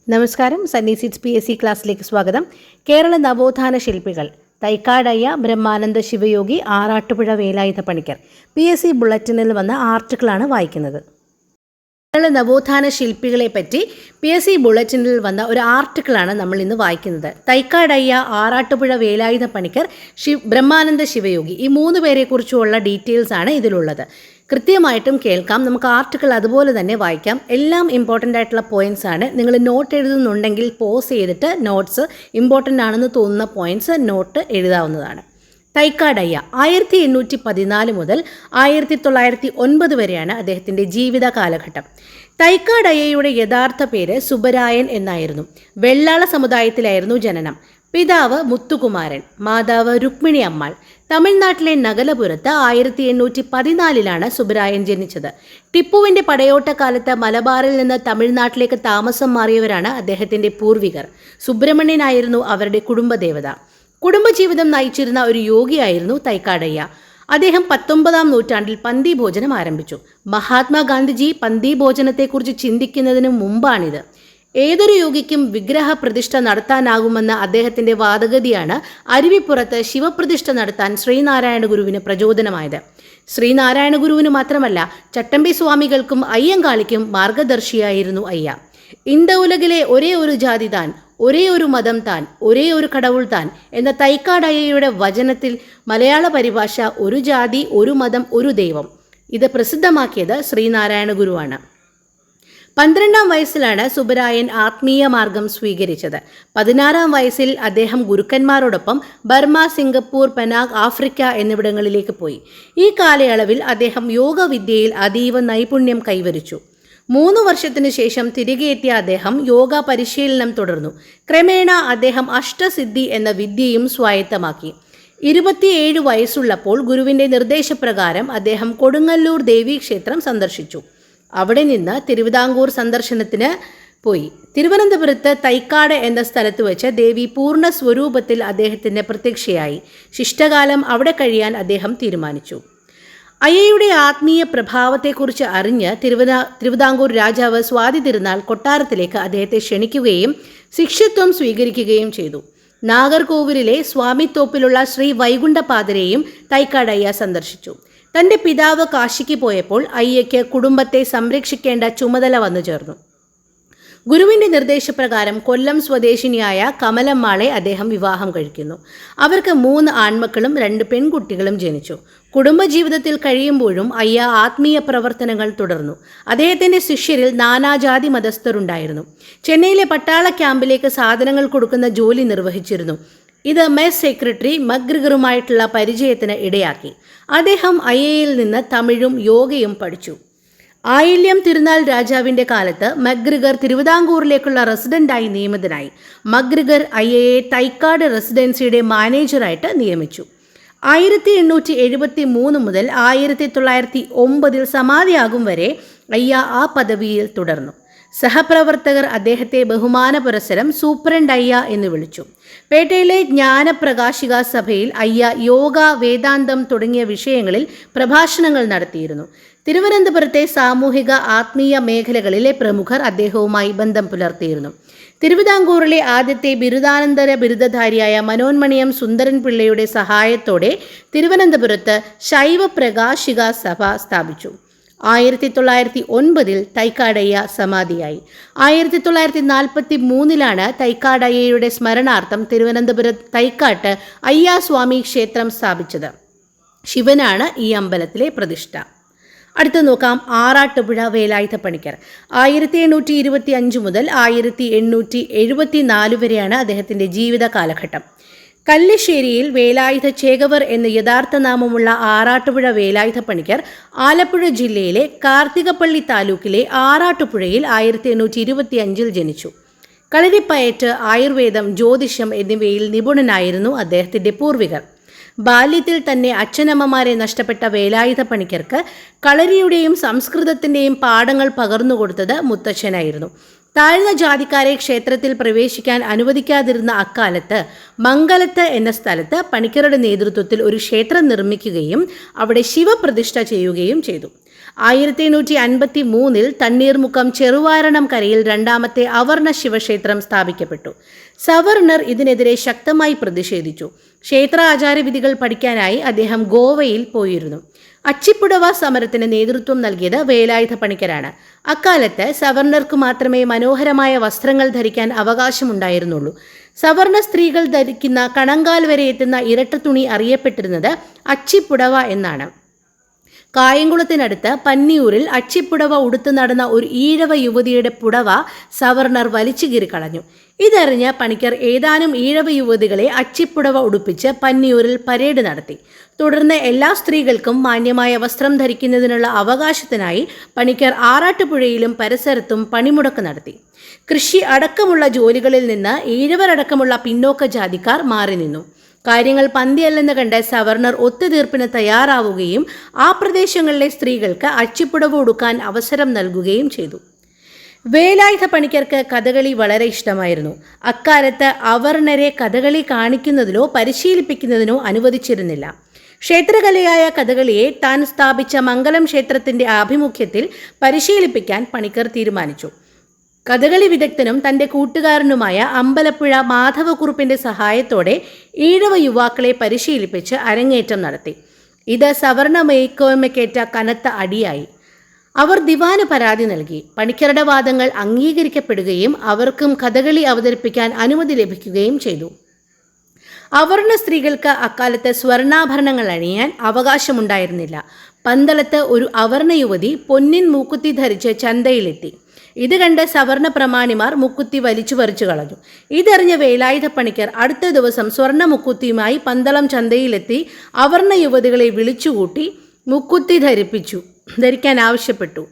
നമസ്കാരം. Sunny seeds PSC ക്ലാസ്സിലേക്ക് സ്വാഗതം. കേരള നവോത്ഥാന ശില്പികൾ തൈക്കാടയ്യ, ബ്രഹ്മാനന്ദ ശിവയോഗി, ആറാട്ടുപുഴ വേലായുധ പണിക്കർ. PSC ബുള്ളറ്റിനിൽ വന്ന ആർട്ടിക്കിളാണ് വായിക്കുന്നത്. കേരള നവോത്ഥാന ശില്പികളെ പറ്റി PSC ബുള്ളറ്റിനിൽ വന്ന ഒരു ആർട്ടിക്കിളാണ് നമ്മൾ ഇന്ന് വായിക്കുന്നത്. തൈക്കാടയ്യ, ആറാട്ടുപുഴ വേലായുധ പണിക്കർ, ബ്രഹ്മാനന്ദ ശിവയോഗി, ഈ 3 പേരെക്കുറിച്ചുള്ള ഡീറ്റെയിൽസ് ആണ് ഇതിലുള്ളത്. കൃത്യമായിട്ടും കേൾക്കാം. നമുക്ക് ആർട്ടിക്കിൾ അതുപോലെ തന്നെ വായിക്കാം. എല്ലാം ഇമ്പോർട്ടൻ്റ് ആയിട്ടുള്ള പോയിൻറ്റ്സ് ആണ്. നിങ്ങൾ നോട്ട് എഴുതുന്നുണ്ടെങ്കിൽ പോസ് ചെയ്തിട്ട് നോട്ട്സ് ഇമ്പോർട്ടൻ്റ് ആണെന്ന് തോന്നുന്ന പോയിൻറ്റ്സ് നോട്ട് എഴുതാവുന്നതാണ്. തൈക്കാടയ്യ 1814 മുതൽ 1909 വരെയാണ് അദ്ദേഹത്തിൻ്റെ ജീവിത കാലഘട്ടം. തൈക്കാടയ്യയുടെ യഥാർത്ഥ പേര് സുബരായൻ എന്നായിരുന്നു. വെള്ളാള സമുദായത്തിലായിരുന്നു ജനനം. പിതാവ് മുത്തുകുമാരൻ, മാതാവ് രുക്മിണി അമ്മാൾ. തമിഴ്നാട്ടിലെ നഗലപുരത്ത് 1814 സുബരായൻ ജനിച്ചത്. ടിപ്പുവിൻ്റെ പടയോട്ടക്കാലത്ത് മലബാറിൽ നിന്ന് തമിഴ്നാട്ടിലേക്ക് താമസം മാറിയവരാണ് അദ്ദേഹത്തിൻ്റെ പൂർവികർ. സുബ്രഹ്മണ്യനായിരുന്നു അവരുടെ കുടുംബദേവത. കുടുംബജീവിതം നയിച്ചിരുന്ന ഒരു യോഗിയായിരുന്നു തൈക്കാടയ്യ. അദ്ദേഹം 19-ാം നൂറ്റാണ്ടിൽ പന്തി ഭോജനം ആരംഭിച്ചു. മഹാത്മാഗാന്ധിജി പന്തി ഭോജനത്തെക്കുറിച്ച് ചിന്തിക്കുന്നതിന് മുമ്പാണിത്. ഏതൊരു യോഗിക്കും വിഗ്രഹ പ്രതിഷ്ഠ നടത്താനാകുമെന്ന അദ്ദേഹത്തിൻ്റെ വാദഗതിയാണ് അരുവിപ്പുറത്ത് ശിവപ്രതിഷ്ഠ നടത്താൻ ശ്രീനാരായണ ഗുരുവിന് പ്രചോദനമായത്. ശ്രീനാരായണ ഗുരുവിന് മാത്രമല്ല, ചട്ടമ്പി സ്വാമികൾക്കും അയ്യങ്കാളിക്കും മാർഗദർശിയായിരുന്നു അയ്യ. ഇന്ത ഉലകിലെ ഒരേ ഒരു ജാതി താൻ, ഒരേ ഒരു മതം താൻ, ഒരേ ഒരു കടവുൾ താൻ എന്ന തൈക്കാടയ്യയുടെ വചനത്തിൽ മലയാള പരിഭാഷ ഒരു ജാതി, ഒരു മതം, ഒരു ദൈവം, ഇത് പ്രസിദ്ധമാക്കിയത് ശ്രീനാരായണ ഗുരുവാണ്. 12-ാം വയസ്സിലാണ് സുബരായൻ ആത്മീയ മാർഗം സ്വീകരിച്ചത്. 16-ാം വയസ്സിൽ അദ്ദേഹം ഗുരുക്കന്മാരോടൊപ്പം ബർമ, സിംഗപ്പൂർ, പെനാഗ്, ആഫ്രിക്ക എന്നിവിടങ്ങളിലേക്ക് പോയി. ഈ കാലയളവിൽ അദ്ദേഹം യോഗവിദ്യയിൽ അതീവ നൈപുണ്യം കൈവരിച്ചു. 3 വർഷത്തിനു ശേഷം തിരികെ എത്തിയ അദ്ദേഹം യോഗ പരിശീലനം തുടർന്നു. ക്രമേണ അദ്ദേഹം അഷ്ടസിദ്ധി എന്ന വിദ്യയും സ്വായത്തമാക്കി. 27 വയസ്സുള്ളപ്പോൾ ഗുരുവിൻ്റെ നിർദ്ദേശപ്രകാരം അദ്ദേഹം കൊടുങ്ങല്ലൂർ ദേവീക്ഷേത്രം സന്ദർശിച്ചു. അവിടെ നിന്ന് തിരുവിതാംകൂർ സന്ദർശനത്തിന് പോയി. തിരുവനന്തപുരത്ത് തൈക്കാട് എന്ന സ്ഥലത്ത് വെച്ച് ദേവി പൂർണ്ണ സ്വരൂപത്തിൽ അദ്ദേഹത്തിന് പ്രത്യക്ഷയായി. ശിഷ്ടകാലം അവിടെ കഴിയാൻ അദ്ദേഹം തീരുമാനിച്ചു. അയ്യയുടെ ആത്മീയ പ്രഭാവത്തെക്കുറിച്ച് അറിഞ്ഞ് തിരുവിതാംകൂർ രാജാവ് സ്വാതി തിരുനാൾ കൊട്ടാരത്തിലേക്ക് അദ്ദേഹത്തെ ക്ഷണിക്കുകയും ശിഷ്യത്വം സ്വീകരിക്കുകയും ചെയ്തു. നാഗർകോവിലിലെ സ്വാമിത്തോപ്പിലുള്ള ശ്രീ വൈകുണ്ഠപാദരെയും തൈക്കാടയ്യ സന്ദർശിച്ചു. തൻ്റെ പിതാവ് കാശിക്ക് പോയപ്പോൾ അയ്യയ്ക്ക് കുടുംബത്തെ സംരക്ഷിക്കേണ്ട ചുമതല വന്നു ചേർന്നു. ഗുരുവിൻ്റെ നിർദ്ദേശപ്രകാരം കൊല്ലം സ്വദേശിനിയായ കമലമ്മാളെ അദ്ദേഹം വിവാഹം കഴിക്കുന്നു. അവർക്ക് 3 ആൺമക്കളും 2 പെൺകുട്ടികളും ജനിച്ചു. കുടുംബജീവിതത്തിൽ കഴിയുമ്പോഴും അയ്യ ആത്മീയ പ്രവർത്തനങ്ങൾ തുടർന്നു. അദ്ദേഹത്തിൻ്റെ ശിഷ്യരിൽ നാനാജാതി മതസ്ഥരുണ്ടായിരുന്നു. ചെന്നൈയിലെ പട്ടാള ക്യാമ്പിലേക്ക് സാധനങ്ങൾ കൊടുക്കുന്ന ജോലി നിർവഹിച്ചിരുന്നു. ഇത് മെസ് സെക്രട്ടറി മക്ഗ്രിഗറുമായിട്ടുള്ള പരിചയത്തിന് ഇടയാക്കി. അദ്ദേഹം അയ്യയിൽ നിന്ന് തമിഴും യോഗയും പഠിച്ചു. ആയില്യം തിരുനാൾ രാജാവിൻ്റെ കാലത്ത് മക്ഗ്രിഗർ തിരുവിതാംകൂറിലേക്കുള്ള റെസിഡൻ്റായി നിയമിതനായി. മക്ഗ്രിഗർ അയ്യയെ തൈക്കാട് റെസിഡൻസിയുടെ മാനേജറായിട്ട് നിയമിച്ചു. 1873 മുതൽ 1909 സമാധിയാകും വരെ അയ്യ ആ പദവിയിൽ തുടർന്നു. സഹപ്രവർത്തകർ അദ്ദേഹത്തെ ബഹുമാന പുരസ്സരം സൂപ്രണ്ട് അയ്യ എന്ന് വിളിച്ചു. പേട്ടയിലെ ജ്ഞാനപ്രകാശിക സഭയിൽ അയ്യ യോഗ, വേദാന്തം തുടങ്ങിയ വിഷയങ്ങളിൽ പ്രഭാഷണങ്ങൾ നടത്തിയിരുന്നു. തിരുവനന്തപുരത്തെ സാമൂഹിക ആത്മീയ മേഖലകളിലെ പ്രമുഖർ അദ്ദേഹവുമായി ബന്ധം പുലർത്തിയിരുന്നു. തിരുവിതാംകൂറിലെ ആദ്യത്തെ ബിരുദാനന്തര ബിരുദധാരിയായ മനോന്മണിയം സുന്ദരൻ പിള്ളയുടെ സഹായത്തോടെ തിരുവനന്തപുരത്ത് ശൈവ പ്രകാശിക സഭ സ്ഥാപിച്ചു. 1909 തൈക്കാടയ്യ സമാധിയായി. 1943 തൈക്കാടയ്യയുടെ സ്മരണാർത്ഥം തിരുവനന്തപുരം തൈക്കാട്ട് അയ്യാസ്വാമി ക്ഷേത്രം സ്ഥാപിച്ചത്. ശിവനാണ് ഈ അമ്പലത്തിലെ പ്രതിഷ്ഠ. അടുത്ത് നോക്കാം ആറാട്ടുപുഴ വേലായുധ പണിക്കർ. 1825 മുതൽ 1874 വരെയാണ് അദ്ദേഹത്തിൻ്റെ ജീവിത കാലഘട്ടം. കല്ലിശ്ശേരിയിൽ വേലായുധ ചേകവർ എന്ന യഥാർത്ഥ നാമമുള്ള ആറാട്ടുപുഴ വേലായുധ പണിക്കർ ആലപ്പുഴ ജില്ലയിലെ കാർത്തികപ്പള്ളി താലൂക്കിലെ ആറാട്ടുപുഴയിൽ 1825 ജനിച്ചു. കളരിപ്പയറ്റ്, ആയുർവേദം, ജ്യോതിഷം എന്നിവയിൽ നിപുണനായിരുന്നു അദ്ദേഹത്തിൻ്റെ പൂർവികർ. ബാല്യത്തിൽ തന്നെ അച്ഛനമ്മമാരെ നഷ്ടപ്പെട്ട വേലായുധ പണിക്കർക്ക് കളരിയുടെയും സംസ്കൃതത്തിൻ്റെയും പാഠങ്ങൾ പകർന്നുകൊടുത്തത് മുത്തച്ഛനായിരുന്നു. താഴ്ന്ന ജാതിക്കാരെ ക്ഷേത്രത്തിൽ പ്രവേശിക്കാൻ അനുവദിക്കാതിരുന്ന അക്കാലത്ത് മംഗലത്ത് എന്ന സ്ഥലത്ത് പണിക്കരുടെ നേതൃത്വത്തിൽ ഒരു ക്ഷേത്രം നിർമ്മിക്കുകയും അവിടെ ശിവപ്രതിഷ്ഠ ചെയ്യുകയും ചെയ്തു. 1853 തണ്ണീർമുക്കം ചെറുവാരണം കരയിൽ രണ്ടാമത്തെ അവർണ ശിവക്ഷേത്രം സ്ഥാപിക്കപ്പെട്ടു. സവർണർ ഇതിനെതിരെ ശക്തമായി പ്രതിഷേധിച്ചു. ക്ഷേത്ര ആചാരവിധികൾ പഠിക്കാനായി അദ്ദേഹം ഗോവയിൽ പോയിരുന്നു. അച്ചിപ്പുടവ സമരത്തിന് നേതൃത്വം നൽകിയത് വേലായുധ പണിക്കരാണ്. അക്കാലത്ത് സവർണർക്ക് മാത്രമേ മനോഹരമായ വസ്ത്രങ്ങൾ ധരിക്കാൻ അവകാശമുണ്ടായിരുന്നുള്ളൂ. സവർണ സ്ത്രീകൾ ധരിക്കുന്ന കണങ്കാൽ വരെ എത്തുന്ന ഇരട്ടത്തുണി അറിയപ്പെട്ടിരുന്നത് അച്ചിപ്പുടവ എന്നാണ്. കായംകുളത്തിനടുത്ത് പന്നിയൂരിൽ അച്ചിപ്പുടവ ഉടുത്തു നടന്ന ഒരു ഈഴവ യുവതിയുടെ പുടവ സവർണർ വലിച്ചു കീറിക്കളഞ്ഞു. ഇതറിഞ്ഞ പണിക്കർ ഏതാനും ഈഴവ യുവതികളെ അച്ചിപ്പുടവ ഉടുപ്പിച്ച് പന്നിയൂരിൽ പരേഡ് നടത്തി. തുടർന്ന് എല്ലാ സ്ത്രീകൾക്കും മാന്യമായ വസ്ത്രം ധരിക്കുന്നതിനുള്ള അവകാശത്തിനായി പണിക്കർ ആറാട്ടുപുഴയിലും പരിസരത്തും പണിമുടക്ക് നടത്തി. കൃഷി അടക്കമുള്ള ജോലികളിൽ നിന്ന് ഈഴവരടക്കമുള്ള പിന്നോക്ക ജാതിക്കാർ മാറി നിന്നു. കാര്യങ്ങൾ പന്തിയല്ലെന്ന് കണ്ട് സവർണർ ഒത്തുതീർപ്പിന് തയ്യാറാവുകയും ആ പ്രദേശങ്ങളിലെ സ്ത്രീകൾക്ക് അച്ചിപ്പുടവ ഉടുക്കാൻ അവസരം നൽകുകയും ചെയ്തു. വേലായുധ പണിക്കർക്ക് കഥകളി വളരെ ഇഷ്ടമായിരുന്നു. അക്കാലത്ത് അവർണരെ കഥകളി കാണിക്കുന്നതിനോ പരിശീലിപ്പിക്കുന്നതിനോ അനുവദിച്ചിരുന്നില്ല. ക്ഷേത്രകലയായ കഥകളിയെ താൻ സ്ഥാപിച്ച മംഗലം ക്ഷേത്രത്തിന്റെ ആഭിമുഖ്യത്തിൽ പരിശീലിപ്പിക്കാൻ പണിക്കർ തീരുമാനിച്ചു. കഥകളി വിദഗ്ധനും തൻ്റെ കൂട്ടുകാരനുമായ അമ്പലപ്പുഴ മാധവക്കുറുപ്പിന്റെ സഹായത്തോടെ ഈഴവ യുവാക്കളെ പരിശീലിപ്പിച്ച് അരങ്ങേറ്റം നടത്തി. ഇത് സവർണ മേൽക്കോയ്മയ്ക്കേറ്റ കനത്ത അടിയായി. അവർ ദിവാന് പരാതി നൽകി. പണിക്കരുടെ വാദങ്ങൾ അംഗീകരിക്കപ്പെടുകയും അവർക്കും കഥകളി അവതരിപ്പിക്കാൻ അനുമതി ലഭിക്കുകയും ചെയ്തു. അവർണ സ്ത്രീകൾക്ക് അക്കാലത്ത് സ്വർണ്ണാഭരണങ്ങൾ അണിയാൻ അവകാശമുണ്ടായിരുന്നില്ല. പന്തളത്ത് ഒരു അവർണ യുവതി പൊന്നിൻ മൂക്കുത്തി ധരിച്ച് ചന്തയിലെത്തി. ഇത് കണ്ട് സവർണ പ്രമാണിമാർ മുക്കുത്തി വലിച്ചു പറിച്ചു കളഞ്ഞു. ഇതറിഞ്ഞ വേലായുധ പണിക്കർ അടുത്ത ദിവസം സ്വർണ്ണ മുക്കുത്തിയുമായി പന്തളം ചന്തയിലെത്തി അവർണ യുവതികളെ വിളിച്ചുകൂട്ടി മുക്കുത്തി ധരിക്കാൻ ആവശ്യപ്പെട്ടു.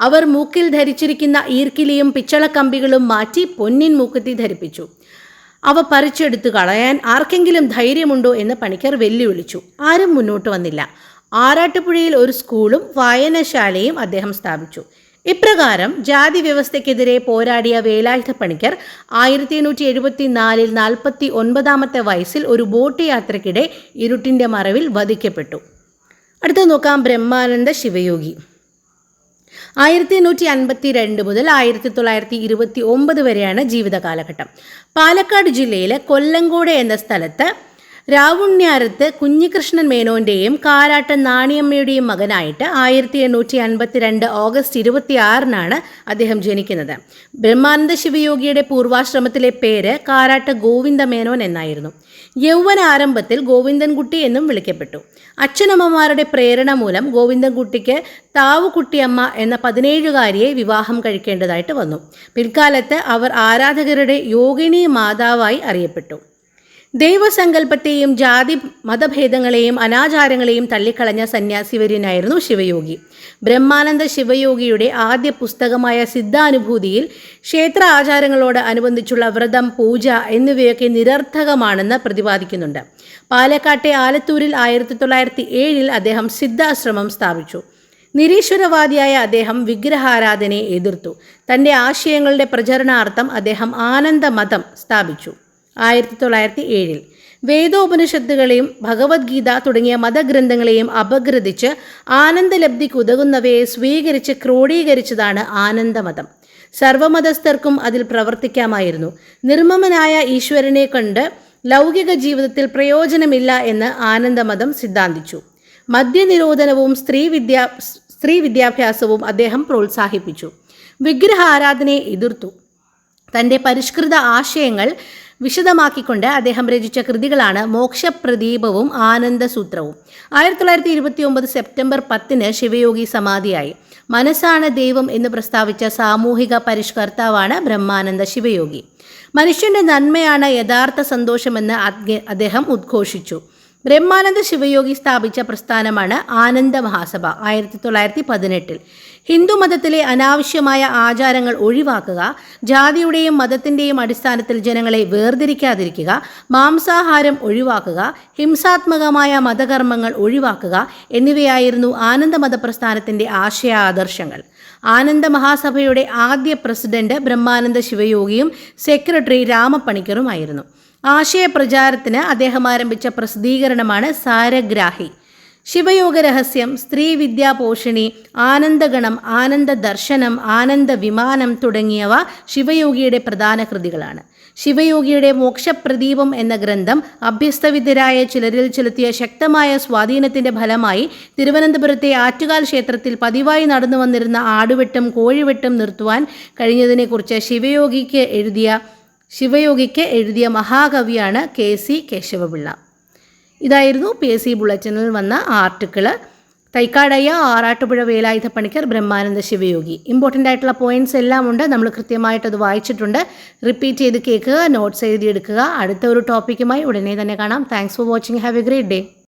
അവർ മൂക്കിൽ ധരിച്ചിരിക്കുന്ന ഈർക്കിലിയും പിച്ചളക്കമ്പികളും മാറ്റി പൊന്നിൻ മൂക്കുത്തി ധരിപ്പിച്ചു. അവ പറിച്ചെടുത്തു കളയാൻ ആർക്കെങ്കിലും ധൈര്യമുണ്ടോ എന്ന് പണിക്കർ വെല്ലുവിളിച്ചു. ആരും മുന്നോട്ട് വന്നില്ല. ആറാട്ടുപുഴയിൽ ഒരു സ്കൂളും വായനശാലയും അദ്ദേഹം സ്ഥാപിച്ചു. ഇപ്രകാരം ജാതി വ്യവസ്ഥയ്ക്കെതിരെ പോരാടിയ വേലായുധ പണിക്കർ 1874 49 വയസ്സിൽ ഒരു ബോട്ട് യാത്രയ്ക്കിടെ ഇരുട്ടിൻ്റെ മറവിൽ വധിക്കപ്പെട്ടു. അടുത്ത നോക്കാം ബ്രഹ്മാനന്ദ ശിവയോഗി. 1852 മുതൽ 1929 വരെയാണ് ജീവിത കാലഘട്ടം. പാലക്കാട് ജില്ലയിലെ കൊല്ലങ്കോട് എന്ന സ്ഥലത്ത് രാവുണ്യാരത്ത് കുഞ്ഞികൃഷ്ണൻ മേനോന്റെയും കാരാട്ട് നാണിയമ്മയുടെയും മകനായിട്ട് 1852 ഓഗസ്റ്റ് 26 അദ്ദേഹം ജനിക്കുന്നത്. ബ്രഹ്മാനന്ദ ശിവയോഗിയുടെ പൂർവാശ്രമത്തിലെ പേര് കാരാട്ട് ഗോവിന്ദ മേനോൻ എന്നായിരുന്നു. യൗവന ആരംഭത്തിൽ ഗോവിന്ദൻകുട്ടി എന്നും വിളിക്കപ്പെട്ടു. അച്ഛനമ്മമാരുടെ പ്രേരണ മൂലം ഗോവിന്ദൻകുട്ടിക്ക് താവുകുട്ടിയമ്മ എന്ന 17കാരിയെ വിവാഹം കഴിക്കേണ്ടതായിട്ട് വന്നു. പിൽക്കാലത്ത് അവർ ആരാധകരുടെ യോഗിനി മാതാവായി അറിയപ്പെട്ടു. ദൈവസങ്കല്പത്തെയും ജാതി മതഭേദങ്ങളെയും അനാചാരങ്ങളെയും തള്ളിക്കളഞ്ഞ സന്യാസിവര്യനായിരുന്നു ശിവയോഗി. ബ്രഹ്മാനന്ദ ശിവയോഗിയുടെ ആദ്യ പുസ്തകമായ സിദ്ധാനുഭൂതിയിൽ ക്ഷേത്ര ആചാരങ്ങളോട് അനുബന്ധിച്ചുള്ള വ്രതം, പൂജ എന്നിവയൊക്കെ നിരർത്ഥകമാണെന്ന് പ്രതിപാദിക്കുന്നുണ്ട്. പാലക്കാട്ടെ ആലത്തൂരിൽ 1907 അദ്ദേഹം സിദ്ധാശ്രമം സ്ഥാപിച്ചു. നിരീശ്വരവാദിയായ അദ്ദേഹം വിഗ്രഹാരാധനയെ എതിർത്തു. തൻ്റെ ആശയങ്ങളുടെ പ്രചരണാർത്ഥം അദ്ദേഹം ആനന്ദമതം സ്ഥാപിച്ചു. 1907 വേദോപനിഷത്തുകളെയും ഭഗവത്ഗീത തുടങ്ങിയ മതഗ്രന്ഥങ്ങളെയും അപഗ്രഥിച്ച് ആനന്ദലബ്ധിക്ക് ഉതകുന്നവയെ സ്വീകരിച്ച് ക്രോഡീകരിച്ചതാണ് ആനന്ദമതം. സർവമതസ്ഥർക്കും അതിൽ പ്രവർത്തിക്കാമായിരുന്നു. നിർമ്മമനായ ഈശ്വരനെ കണ്ട് ലൗകിക ജീവിതത്തിൽ പ്രയോജനമില്ല എന്ന് ആനന്ദമതം സിദ്ധാന്തിച്ചു. മദ്യനിരോധനവും സ്ത്രീ വിദ്യാഭ്യാസവും അദ്ദേഹം പ്രോത്സാഹിപ്പിച്ചു. വിഗ്രഹാരാധനയെ എതിർത്തു. തൻ്റെ പരിഷ്കൃത ആശയങ്ങൾ വിശദമാക്കിക്കൊണ്ട് അദ്ദേഹം രചിച്ച കൃതികളാണ് മോക്ഷപ്രദീപവും ആനന്ദസൂത്രവും. 1929 സെപ്റ്റംബർ 10 ശിവയോഗി സമാധിയായി. മനസ്സാണ് ദൈവം എന്ന് പ്രസ്താവിച്ച സാമൂഹിക പരിഷ്കർത്താവാണ് ബ്രഹ്മാനന്ദ ശിവയോഗി. മനുഷ്യന്റെ നന്മയാണ് യഥാർത്ഥ സന്തോഷമെന്ന് അദ്ദേഹം ഉദ്ഘോഷിച്ചു. ബ്രഹ്മാനന്ദ ശിവയോഗി സ്ഥാപിച്ച പ്രസ്ഥാനമാണ് ആനന്ദ മഹാസഭ. 1918 ഹിന്ദുമതത്തിലെ അനാവശ്യമായ ആചാരങ്ങൾ ഒഴിവാക്കുക, ജാതിയുടെയും മതത്തിൻ്റെയും അടിസ്ഥാനത്തിൽ ജനങ്ങളെ വേർതിരിക്കാതിരിക്കുക, മാംസാഹാരം ഒഴിവാക്കുക, ഹിംസാത്മകമായ മതകർമ്മങ്ങൾ ഒഴിവാക്കുക എന്നിവയായിരുന്നു ആനന്ദമത പ്രസ്ഥാനത്തിൻ്റെ ആശയാദർശങ്ങൾ. ആനന്ദ മഹാസഭയുടെ ആദ്യ പ്രസിഡന്റ് ബ്രഹ്മാനന്ദ ശിവയോഗിയും സെക്രട്ടറി രാമപ്പണിക്കറുമായിരുന്നു. ആശയപ്രചാരത്തിന് അദ്ദേഹം ആരംഭിച്ച പ്രസിദ്ധീകരണമാണ് സാരഗ്രാഹി. ശിവയോഗരഹസ്യം, സ്ത്രീവിദ്യാപോഷിണി, ആനന്ദഗണം, ആനന്ദദർശനം, ആനന്ദവിമാനം തുടങ്ങിയവ ശിവയോഗിയുടെ പ്രധാന കൃതികളാണ്. ശിവയോഗിയുടെ മോക്ഷപ്രദീപം എന്ന ഗ്രന്ഥം അഭ്യസ്തവിദ്യരായ ചിലരിൽ ചെലുത്തിയ ശക്തമായ സ്വാധീനത്തിൻ്റെ ഫലമായി തിരുവനന്തപുരത്തെ ആറ്റുകാൽ ക്ഷേത്രത്തിൽ പതിവായി നടന്നു വന്നിരുന്ന ആടുവെട്ടും കോഴിവെട്ടും നിർത്തുവാൻ കഴിഞ്ഞതിനെക്കുറിച്ച് ശിവയോഗിക്ക് എഴുതിയ മഹാകവിയാണ് KC കേശവപിള്ള. ഇതായിരുന്നു PSC ബുള്ളറ്റിനിൽ വന്ന ആർട്ടിക്കിള്. തൈക്കാടയ്യ, ആറാട്ടുപുഴ വേലായുധ പണിക്കർ, ബ്രഹ്മാനന്ദ ശിവയോഗി. ഇമ്പോർട്ടൻ്റ് ആയിട്ടുള്ള പോയിൻറ്റ്സ് എല്ലാം ഉണ്ട്. നമ്മൾ കൃത്യമായിട്ട് അത് വായിച്ചിട്ടുണ്ട്. റിപ്പീറ്റ് ചെയ്ത് കേൾക്കുക, നോട്ട്സ് എഴുതിയെടുക്കുക. അടുത്ത ഒരു ടോപ്പിക്കുമായി ഉടനെ തന്നെ കാണാം. Thanks for watching. Have A great day.